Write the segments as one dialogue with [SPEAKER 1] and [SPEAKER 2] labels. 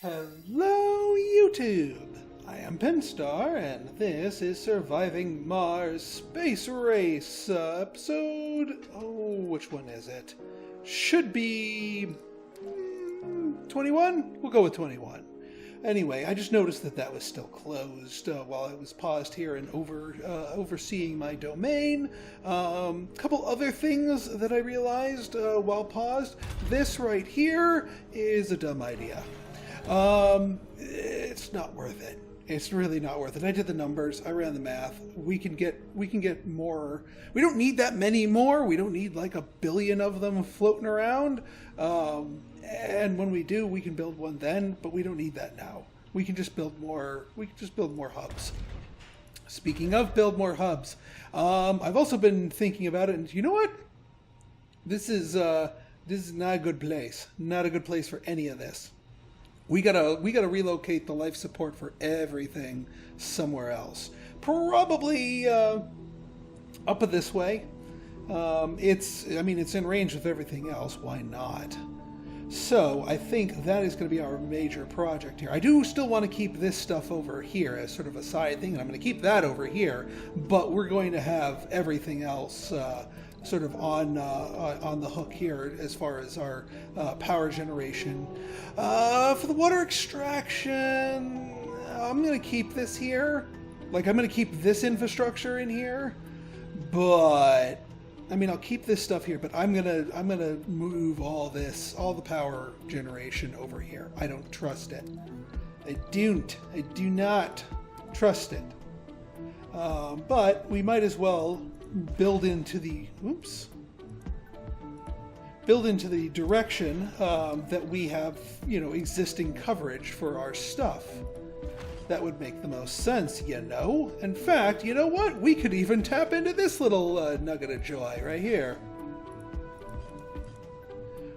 [SPEAKER 1] Hello, YouTube! I am Pinstar, and this is Surviving Mars Space Race, episode... Oh, which one is it? Should be... 21? We'll go with 21. Anyway, I just noticed that that was still closed while I was paused here and overseeing my domain. Couple other things that I realized while paused. This right here is a dumb idea. It's not worth it. It's really not worth it. I did the numbers. I ran the math. We can get more. We don't need that many more. We don't need like 1 billion of them floating around. And when we do, we can build one then, but we don't need that now. We can just build more. We can just build more hubs. Speaking of build more hubs, I've also been thinking about it, and you know what? This is not a good place. Not a good place for any of this. We gotta relocate the life support for everything somewhere else. Probably up this way. It's in range with everything else. Why not? So I think that is going to be our major project here. I do still want to keep this stuff over here as sort of a side thing, and I'm going to keep that over here. But we're going to have everything else sort of on the hook here as far as our power generation. For the water extraction, I'm going to keep this here. Like, I'm going to keep this infrastructure in here, but I'll keep this stuff here, but I'm gonna move all the power generation over here. I don't trust it. I do not trust it. But we might as well build into the direction that we have, existing coverage for our stuff. That would make the most sense, In fact, you know what? We could even tap into this little nugget of joy right here.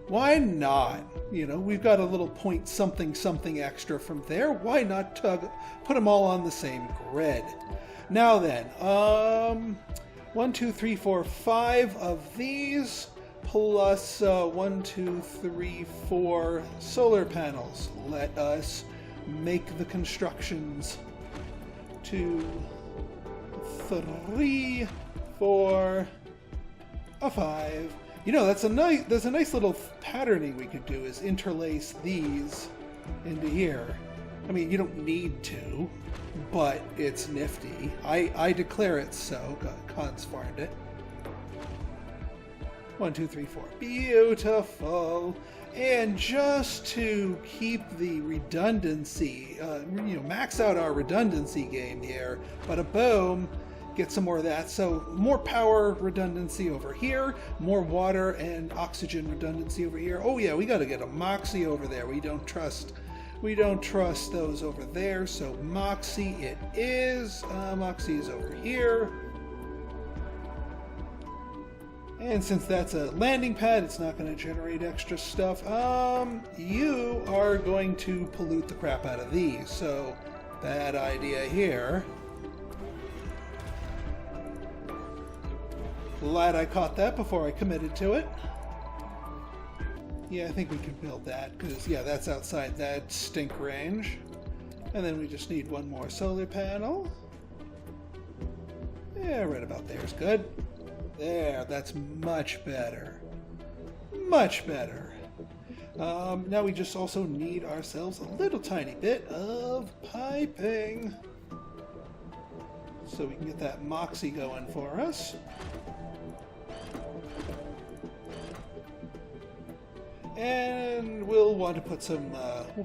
[SPEAKER 1] Why not? We've got a little point something something extra from there. Why not put them all on the same grid? Now then, 1, 2, 3, 4, 5 of these, plus 1, 2, 3, 4 solar panels. Let us make the constructions. 2, 3, 4, 5. There's a nice little patterning we could do, is interlace these into here. You don't need to, but it's nifty. I declare it so. Cons farmed it. 1, 2, 3, 4. Beautiful. And just to keep the redundancy, max out our redundancy game here, bada boom, get some more of that. So more power redundancy over here, more water and oxygen redundancy over here. Oh yeah, we got to get a Moxie over there. We don't trust those over there. So Moxie it is. Moxie is over here. And since that's a landing pad, it's not going to generate extra stuff. You are going to pollute the crap out of these, so bad idea here. Glad I caught that before I committed to it. Yeah, I think we can build that, because, yeah, that's outside that stink range. And then we just need one more solar panel. Yeah, right about there is good. There, that's much better. Much better. Now we just also need ourselves a little tiny bit of piping, so we can get that Moxie going for us. And we'll want to put some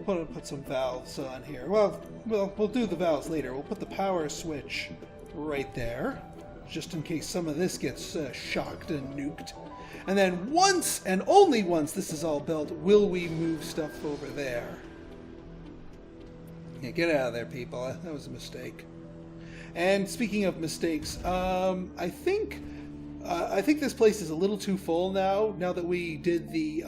[SPEAKER 1] put some valves on here. Well, we'll do the valves later. We'll put the power switch right there, just in case some of this gets shocked and nuked. And then once, and only once, this is all built, will we move stuff over there. Yeah, get out of there, people. That was a mistake. And speaking of mistakes, I think this place is a little too full now that we did the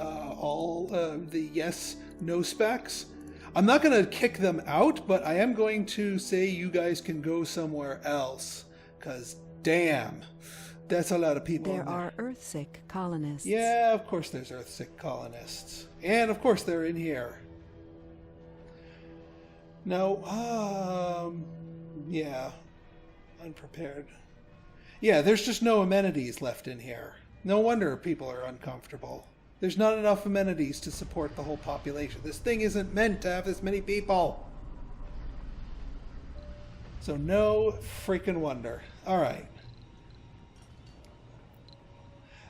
[SPEAKER 1] yes, no specs. I'm not going to kick them out, but I am going to say you guys can go somewhere else, because damn, that's a lot of people.
[SPEAKER 2] There are Earthsick colonists.
[SPEAKER 1] Yeah, of course there's Earthsick colonists. And of course they're in here. No, yeah, unprepared. Yeah, there's just no amenities left in here. No wonder people are uncomfortable. There's not enough amenities to support the whole population. This thing isn't meant to have this many people. So no freaking wonder. All right.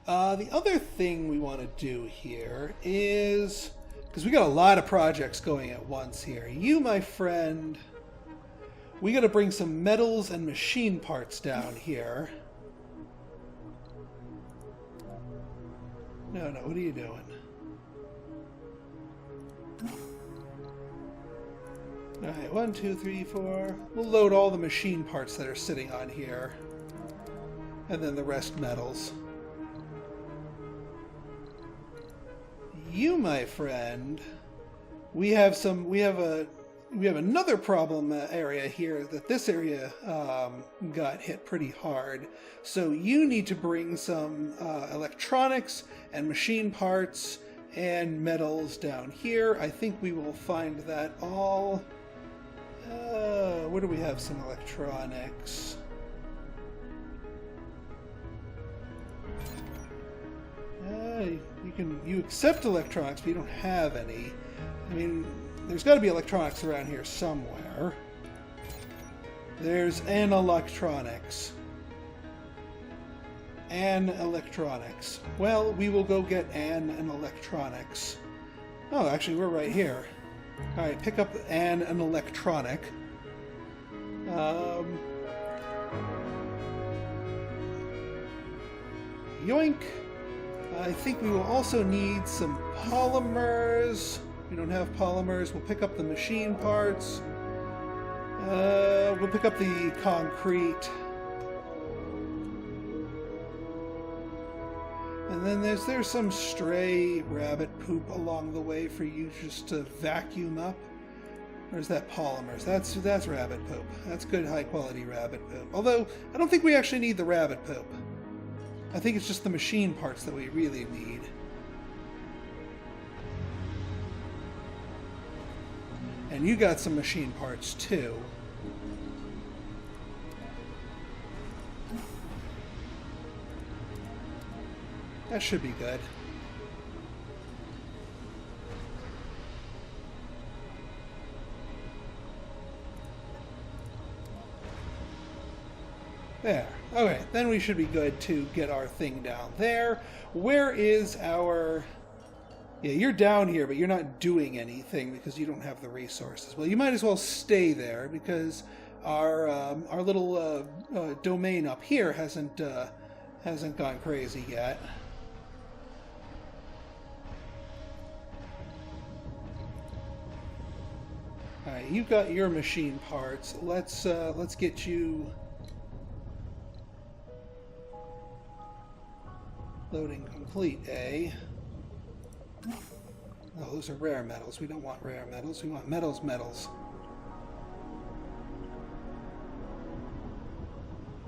[SPEAKER 1] The other thing we want to do here is, because we got a lot of projects going at once here. You, my friend, we got to bring some metals and machine parts down here. No, what are you doing? Alright, 1, 2, 3, 4. We'll load all the machine parts that are sitting on here. And then the rest metals. You, my friend, we have another problem area here, that this area got hit pretty hard. So you need to bring some electronics and machine parts and metals down here. I think we will find that all. Where do we have some electronics? You accept electronics, but you don't have any. I mean, there's got to be electronics around here somewhere. There's an electronics. An electronics. Well, we will go get an electronics. Oh, actually, we're right here. Alright, pick up an electronic. Yoink! I think we will also need some polymers. We don't have polymers. We'll pick up the machine parts. We'll pick up the concrete. And then there's some stray rabbit poop along the way for you just to vacuum up. Or is that polymers? That's rabbit poop. That's good high quality rabbit poop. Although, I don't think we actually need the rabbit poop. I think it's just the machine parts that we really need. And you got some machine parts too. That should be good. There. Okay, then we should be good to get our thing down there. Where is our... Yeah, you're down here, but you're not doing anything because you don't have the resources. Well, you might as well stay there because our little domain up here hasn't gone crazy yet. All right, you got your machine parts. Let's get you loading complete. Oh, those are rare metals. We don't want rare metals. We want metals.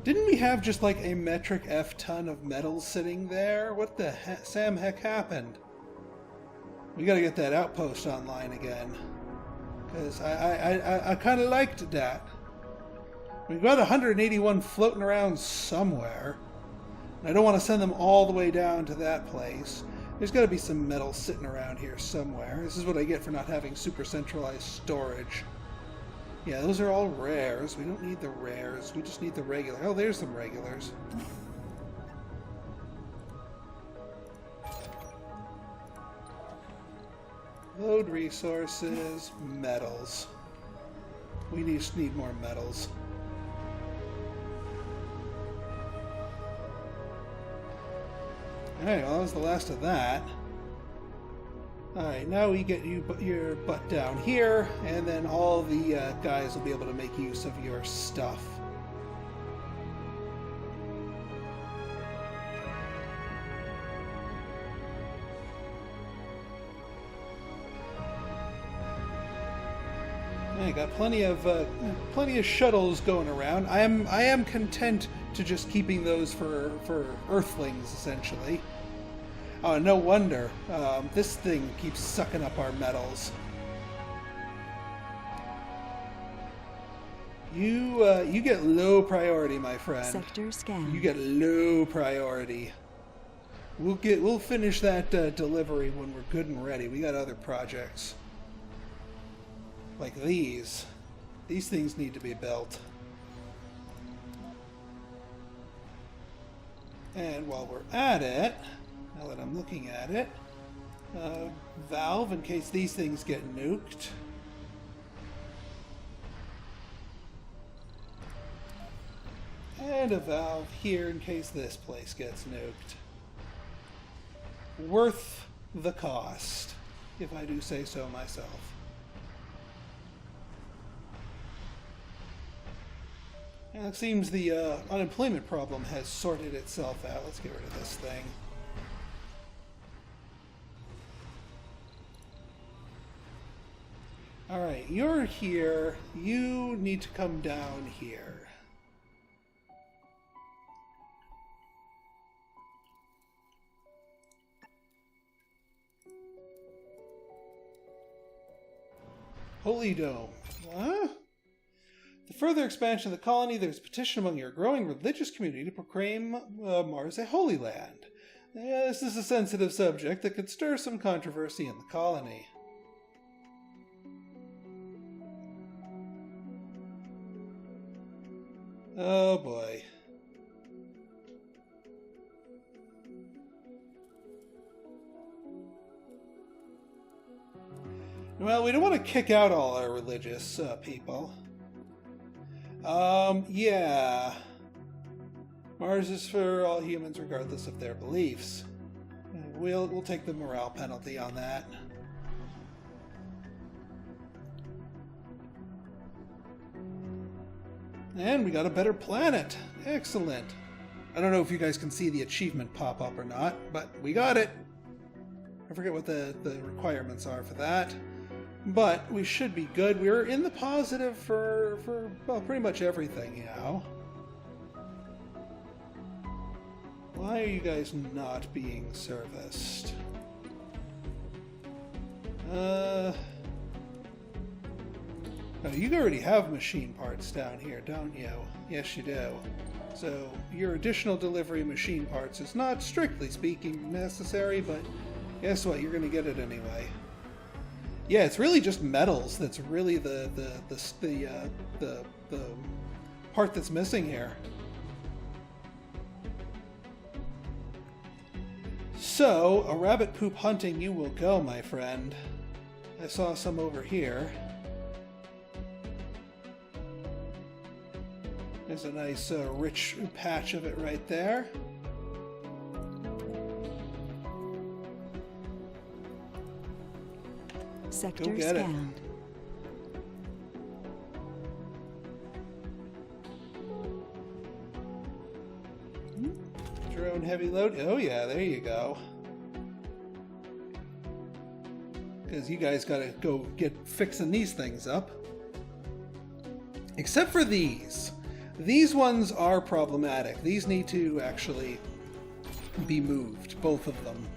[SPEAKER 1] Didn't we have just like a metric F ton of metals sitting there? What the Sam heck happened? We gotta get that outpost online again. Because I kind of liked that. We've got 181 floating around somewhere. And I don't want to send them all the way down to that place. There's got to be some metal sitting around here somewhere. This is what I get for not having super centralized storage. Yeah, those are all rares. We don't need the rares. We just need the regular. Oh, there's some regulars. Load resources, metals. We just need more metals. Alright, well that was the last of that. Alright, now we get you your butt down here, and then all the guys will be able to make use of your stuff. I got plenty of shuttles going around. I am content to just keeping those for Earthlings essentially. Oh, no wonder this thing keeps sucking up our metals. You get low priority, my friend.
[SPEAKER 2] Sector scan.
[SPEAKER 1] You get low priority. We'll finish that delivery when we're good and ready. We got other projects. Like these. These things need to be built. And while we're at it, now that I'm looking at it, valve in case these things get nuked. And a valve here in case this place gets nuked. Worth the cost, if I do say so myself. Now it seems the unemployment problem has sorted itself out. Let's get rid of this thing. Alright, you're here. You need to come down here. Holy Dome. What? The further expansion of the colony, there's a petition among your growing religious community to proclaim Mars a holy land. This is a sensitive subject that could stir some controversy in the colony. Oh boy. Well, we don't want to kick out all our religious people. Yeah. Mars is for all humans regardless of their beliefs. We'll take the morale penalty on that. And we got a better planet. Excellent. I don't know if you guys can see the achievement pop up or not, but we got it. I forget what the requirements are for that. But we should be good. We're in the positive for well, pretty much everything now. Why are you guys not being serviced? Oh, you already have machine parts down here, don't you? Yes, you do. So your additional delivery machine parts is not, strictly speaking, necessary, but guess what? You're going to get it anyway. Yeah, it's really just metals that's really the part that's missing here. So, a rabbit poop hunting you will go, my friend. I saw some over here. There's a nice rich patch of it right there.
[SPEAKER 2] Sector
[SPEAKER 1] get it.
[SPEAKER 2] scanned.
[SPEAKER 1] Drone heavy load. Oh yeah, there you go. Because you guys gotta go get fixing these things up. Except for these. These ones are problematic. These need to actually be moved, both of them.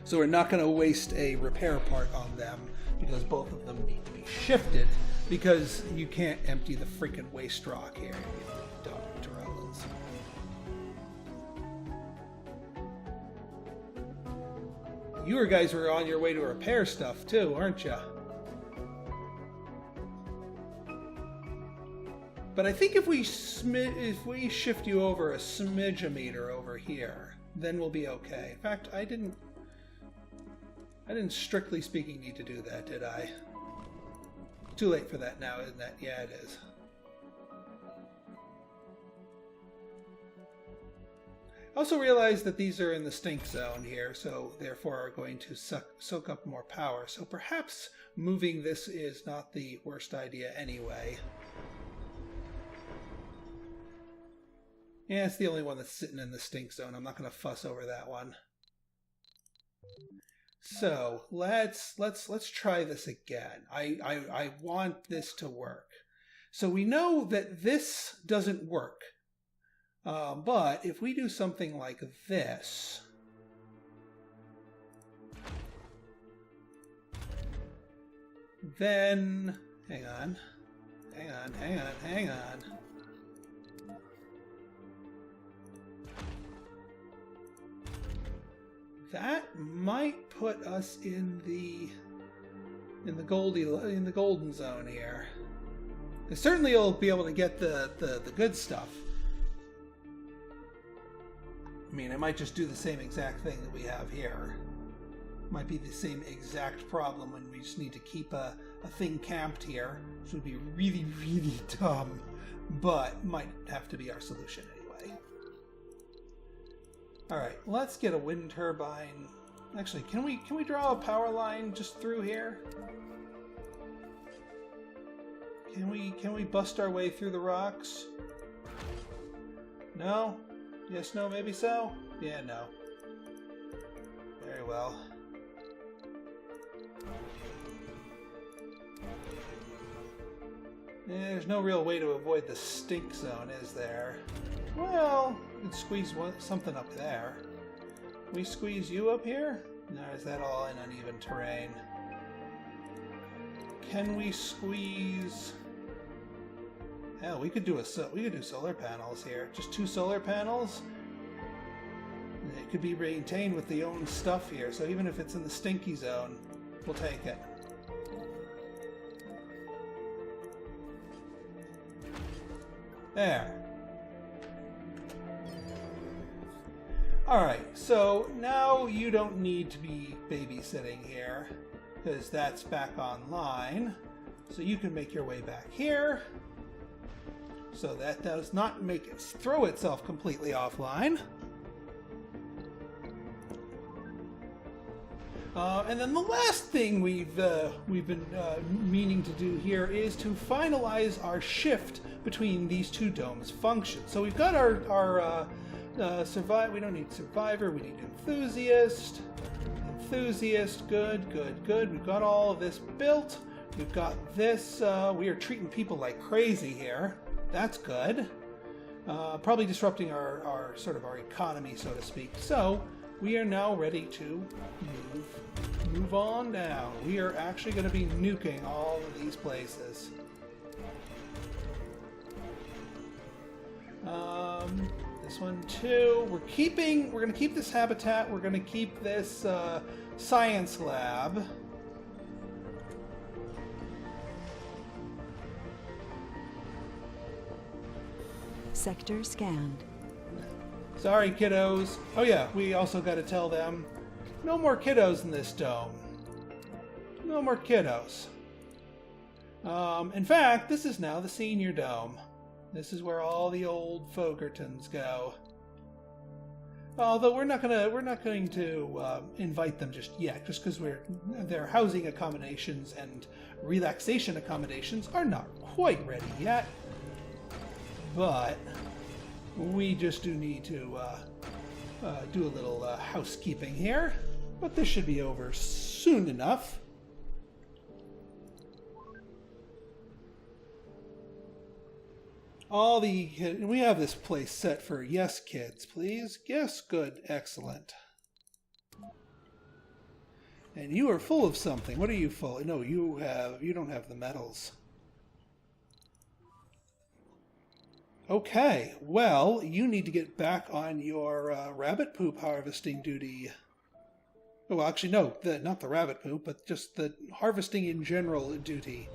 [SPEAKER 1] So we're not going to waste a repair part on them because both of them need to be shifted because you can't empty the freaking waste rock here. You dumb drones. You guys were on your way to repair stuff too, aren't you? But I think if we shift you over a smidge-a-meter over here, then we'll be okay. In fact, I didn't strictly speaking need to do that, did I? Too late for that now, isn't that? Yeah, it is. I also realize that these are in the stink zone here, so therefore are going to soak up more power. So perhaps moving this is not the worst idea anyway. Yeah, it's the only one that's sitting in the stink zone. I'm not going to fuss over that one. So let's try this again. I want this to work. So we know that this doesn't work. But if we do something like this, then hang on. hang on. That might put us in the golden zone here. Certainly you'll be able to get the good stuff. I mean, it might just do the same exact thing that we have here. Might be the same exact problem when we just need to keep a thing camped here, which would be really, really dumb, but might have to be our solution anyway. Alright, let's get a wind turbine. Actually, can we draw a power line just through here? Can we bust our way through the rocks? No? Yes, no, maybe so? Yeah, no. Very well. There's no real way to avoid the stink zone, is there? Well, we could squeeze something up there. Can we squeeze you up here? No, is that all in uneven terrain? Can we squeeze? Hell, we could do solar panels here. Just 2 solar panels. It could be maintained with the own stuff here. So even if it's in the stinky zone, we'll take it. There. Alright, so now you don't need to be babysitting here, because that's back online. So you can make your way back here. So that does not make it throw itself completely offline. And then the last thing we've been meaning to do here is to finalize our shift between these 2 domes' functions. So we've got our we don't need survivor, we need enthusiast. Enthusiast, good. We've got all of this built. We've got this. We are treating people like crazy here. That's good. Probably disrupting our sort of our economy, so to speak. So we are now ready to move on down. We are actually going to be nuking all of these places. This one too. We're going to keep this habitat. We're going to keep this science lab.
[SPEAKER 2] Sector scanned.
[SPEAKER 1] Sorry, kiddos. Oh yeah, we also got to tell them no more kiddos in this dome. No more kiddos. In fact, this is now the senior dome. This is where all the old Fogertons go. Although we're not going to invite them just yet, just because their housing accommodations and relaxation accommodations are not quite ready yet. But we just do need to do a little housekeeping here. But this should be over soon enough. We have this place set for yes, kids, please. Yes, good, excellent. And you are full of something. What are you full? No, you don't have the metals. Okay, well, you need to get back on your rabbit poop harvesting duty. Oh, well, actually, no, not the rabbit poop, but just the harvesting in general duty.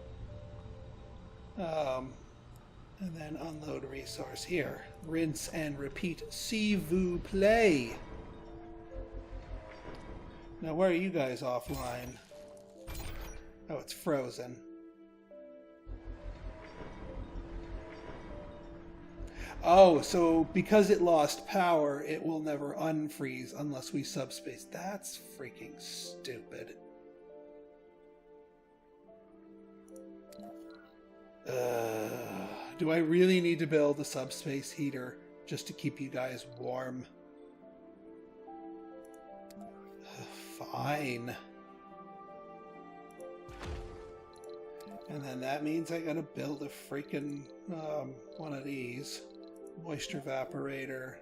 [SPEAKER 1] And then unload resource here. Rinse and repeat. S'il vous plaît. Now, where are you guys offline? Oh, it's frozen. Oh, so because it lost power, it will never unfreeze unless we subspace. That's freaking stupid. Do I really need to build a subspace heater just to keep you guys warm? Fine. And then that means I gotta build a freaking one of these. Moisture evaporator.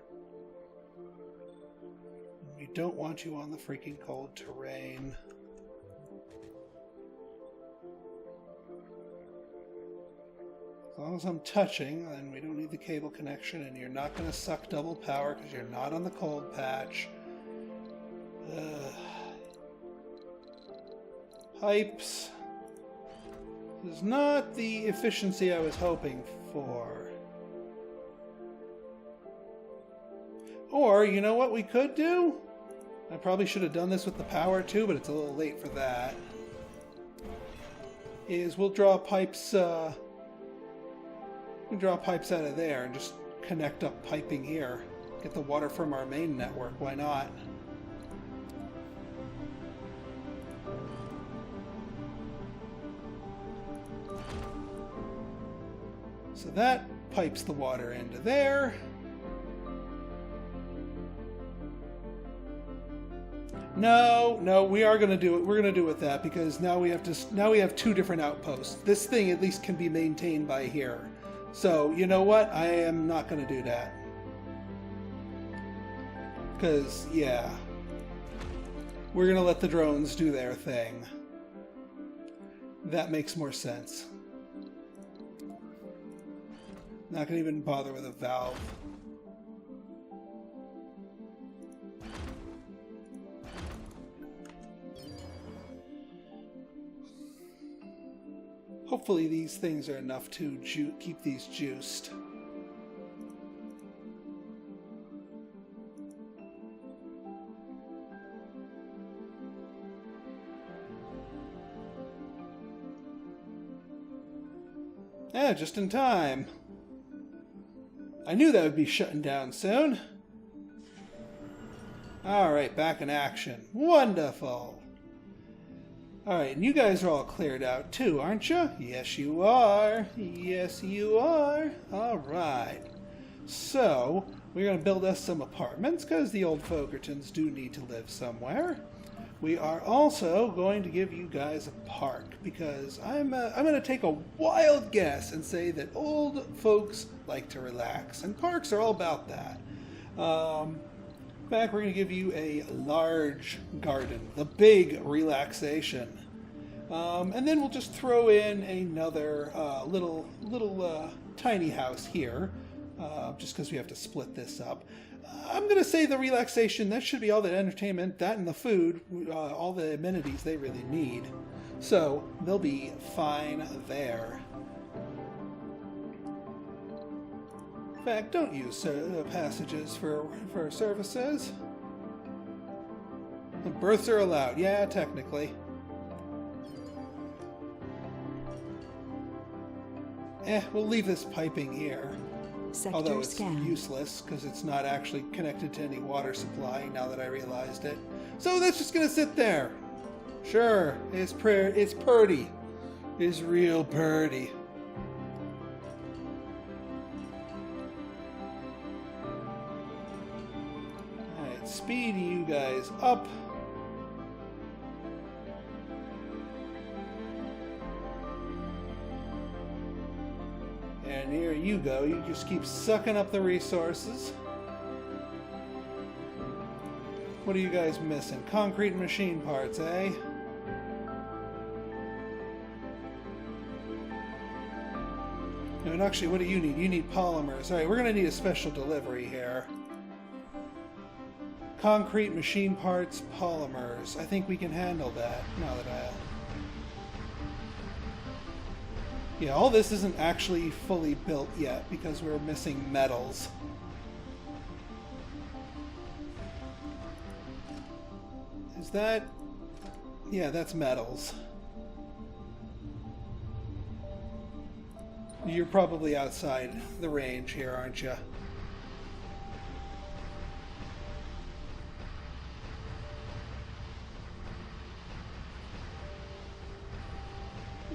[SPEAKER 1] We don't want you on the freaking cold terrain. As long as I'm touching, then we don't need the cable connection, and you're not going to suck double power because you're not on the cold patch. Pipes. This is not the efficiency I was hoping for. Or, you know what we could do? I probably should have done this with the power too, but it's a little late for that. Is we'll draw pipes out of there and just connect up piping here. Get the water from our main network, why not? So that pipes the water into there. No, we are going to do it. We're going to do it with that because now we have two different outposts. This thing at least can be maintained by here. So, you know what? I am not going to do that. Because, yeah. We're going to let the drones do their thing. That makes more sense. Not going to even bother with a valve. Hopefully these things are enough to keep these juiced. Yeah, just in time. I knew that would be shutting down soon. Alright, back in action. Wonderful! Alright, and you guys are all cleared out too, aren't you? Yes, you are. Yes, you are. Alright. So, we're going to build us some apartments, because the old Fogertons do need to live somewhere. We are also going to give you guys a park, because I'm going to take a wild guess and say that old folks like to relax, and parks are all about that. In fact, we're going to give you a large garden, the big relaxation. And then we'll just throw in another little tiny house here, just because we have to split this up. I'm going to say the relaxation, that should be all the entertainment, that and the food, all the amenities they really need. So, they'll be fine there. In fact, don't use passages for services. The births are allowed. Yeah, technically. We'll leave this piping here. Although it's useless, because it's not actually connected to any water supply, now that I realized it. So that's just going to sit there. Sure, it's purty. It's real purty. Alright, speed you guys up. And here you go. You just keep sucking up the resources. What are you guys missing? Concrete and machine parts, eh? No, and actually, what do you need? You need polymers. Alright, we're going to need a special delivery here. Concrete, machine parts, polymers. I think we can handle that now that Yeah, all this isn't actually fully built yet because we're missing metals. Is that... Yeah, that's metals. You're probably outside the range here, aren't you?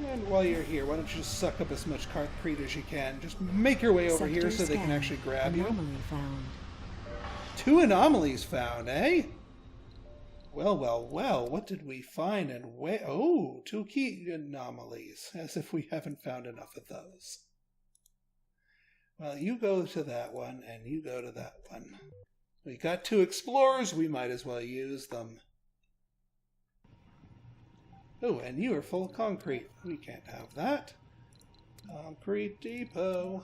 [SPEAKER 1] And while you're here, why don't you just suck up as much concrete as you can? Just make your way over here so they can actually grab you.
[SPEAKER 2] Anomaly found.
[SPEAKER 1] 2 anomalies found, eh? Well, well, well, what did we find and where? Oh, 2 key anomalies. As if we haven't found enough of those. Well, you go to that one, and you go to that one. We got 2 explorers, we might as well use them. Oh, and you are full of concrete. We can't have that. Concrete depot.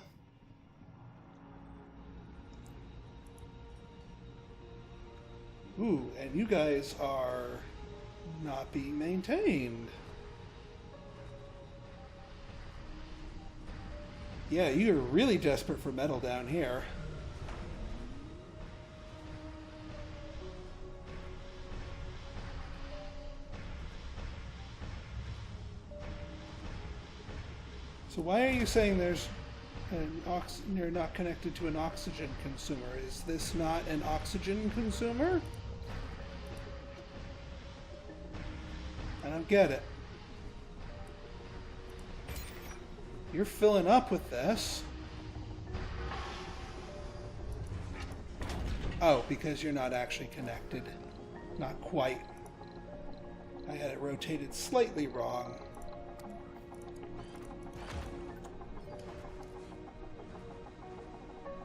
[SPEAKER 1] Ooh, and you guys are not being maintained. Yeah, you're really desperate for metal down here. So why are you saying you're not connected to an oxygen consumer? Is this not an oxygen consumer? I don't get it. You're filling up with this. Oh, because you're not actually connected. Not quite. I had it rotated slightly wrong.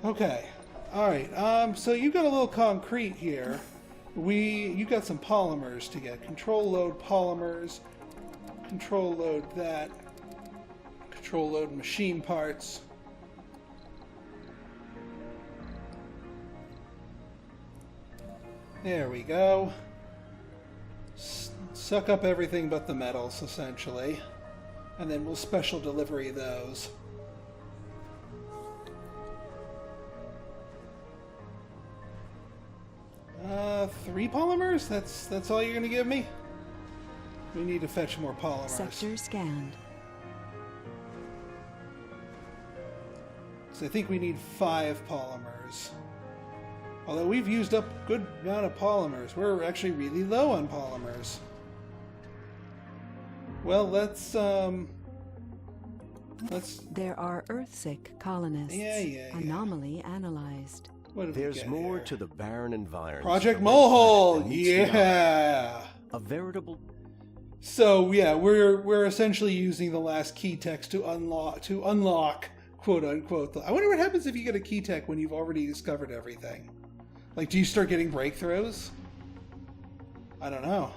[SPEAKER 1] Okay. Alright, so you got a little concrete here. You got some polymers to get. Control load polymers. Control load that. Control load machine parts. There we go. Suck up everything but the metals, essentially. And then we'll special delivery those. Three polymers? That's all you're gonna give me? We need to fetch more polymers.
[SPEAKER 2] Sector scanned.
[SPEAKER 1] So I think we need 5 polymers. Although we've used up a good amount of polymers. We're actually really low on polymers. Well, let's
[SPEAKER 2] There are Earthsick colonists.
[SPEAKER 1] Yeah.
[SPEAKER 2] Anomaly analyzed.
[SPEAKER 3] There's more to the barren environment.
[SPEAKER 1] Project Mulehole! Yeah!
[SPEAKER 3] A veritable...
[SPEAKER 1] So, yeah, we're essentially using the last key text to unlock, quote-unquote. I wonder what happens if you get a key tech when you've already discovered everything. Like, do you start getting breakthroughs? I don't know.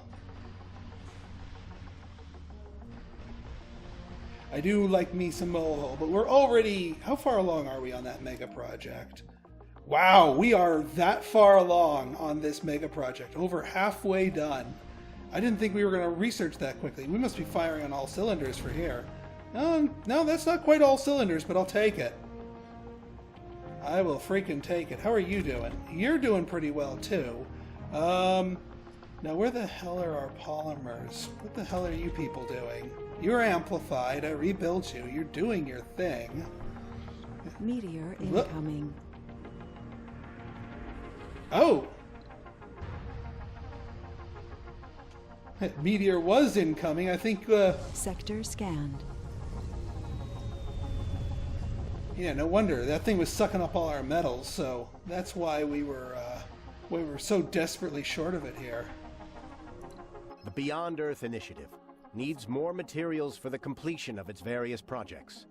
[SPEAKER 1] I do like me some Mulehole, but we're already... How far along are we on that mega project? Wow, we are that far along on this mega project. Over halfway done. I didn't think we were going to research that quickly. We must be firing on all cylinders for here. No, that's not quite all cylinders, but I'll take it. I will freaking take it. How are you doing? You're doing pretty well, too. Now where the hell are our polymers? What the hell are you people doing? You're amplified. I rebuilt you. You're doing your thing.
[SPEAKER 2] Meteor incoming.
[SPEAKER 1] Oh! Meteor was incoming. I think,
[SPEAKER 2] Sector scanned.
[SPEAKER 1] Yeah, no wonder. That thing was sucking up all our metals, so that's why we were so desperately short of it here.
[SPEAKER 3] The Beyond Earth Initiative needs more materials for the completion of its various projects.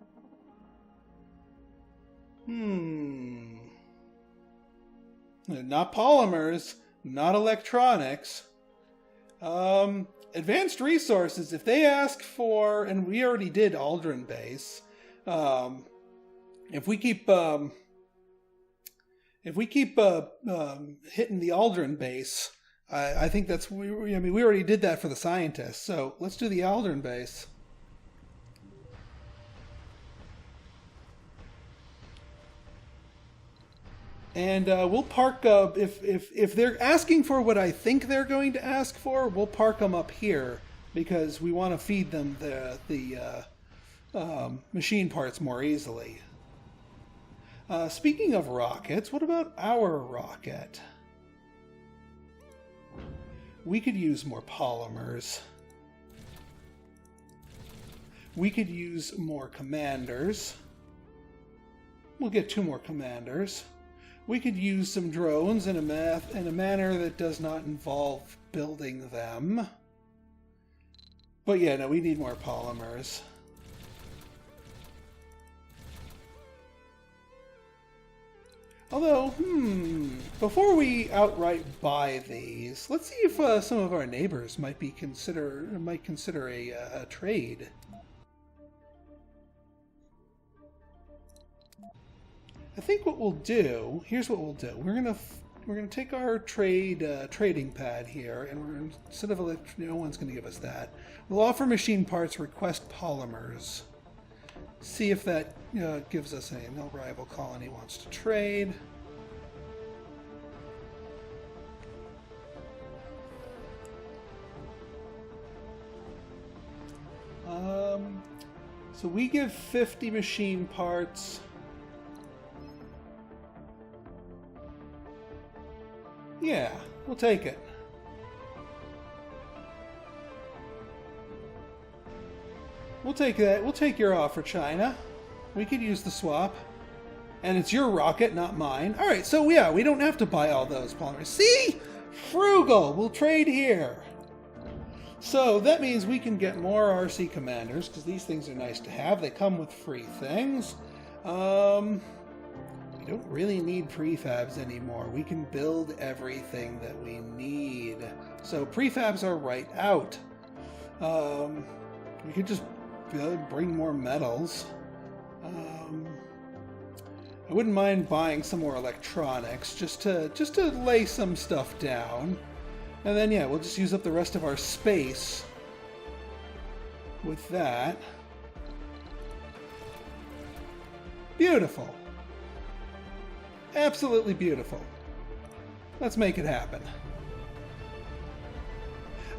[SPEAKER 1] Not polymers, not electronics. Advanced resources, if they ask for, and we already did Aldrin Base, if we keep hitting the Aldrin Base, I think that's, we already did that for the scientists, so let's do the Aldrin Base. And we'll park, if they're asking for what I think they're going to ask for, we'll park them up here because we want to feed them the machine parts more easily. Speaking of rockets, what about our rocket? We could use more polymers. We could use more commanders. We'll get 2 more commanders. We could use some drones in a manner that does not involve building them. But yeah, no, we need more polymers. Although, before we outright buy these, let's see if some of our neighbors might consider a trade. I think what we'll do, here's what we'll do. We're gonna take our trading pad here, and we're instead of no one's gonna give us that. We'll offer machine parts, request polymers. See if that gives us any. No rival colony wants to trade. So we give 50 machine parts. Yeah, we'll take it. We'll take that. We'll take your offer, China. We could use the swap. And it's your rocket, not mine. All right, so yeah, we don't have to buy all those polymers. See? Frugal. We'll trade here. So that means we can get more RC commanders, because these things are nice to have. They come with free things. We don't really need prefabs anymore. We can build everything that we need. So prefabs are right out. We could just bring more metals. I wouldn't mind buying some more electronics just to lay some stuff down. And then, yeah, we'll just use up the rest of our space with that. Beautiful. Absolutely beautiful. Let's make it happen.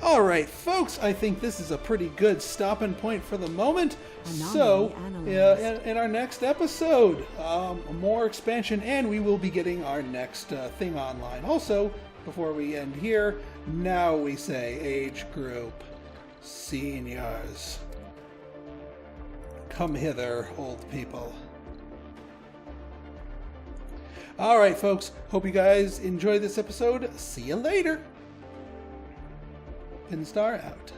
[SPEAKER 1] All right, folks, I think this is a pretty good stopping point for the moment. So, in our next episode, more expansion, and we will be getting our next thing online. Also, before we end here, now we say age group, seniors. Come hither, old people. All right, folks, hope you guys enjoyed this episode. See you later. Pinstar out.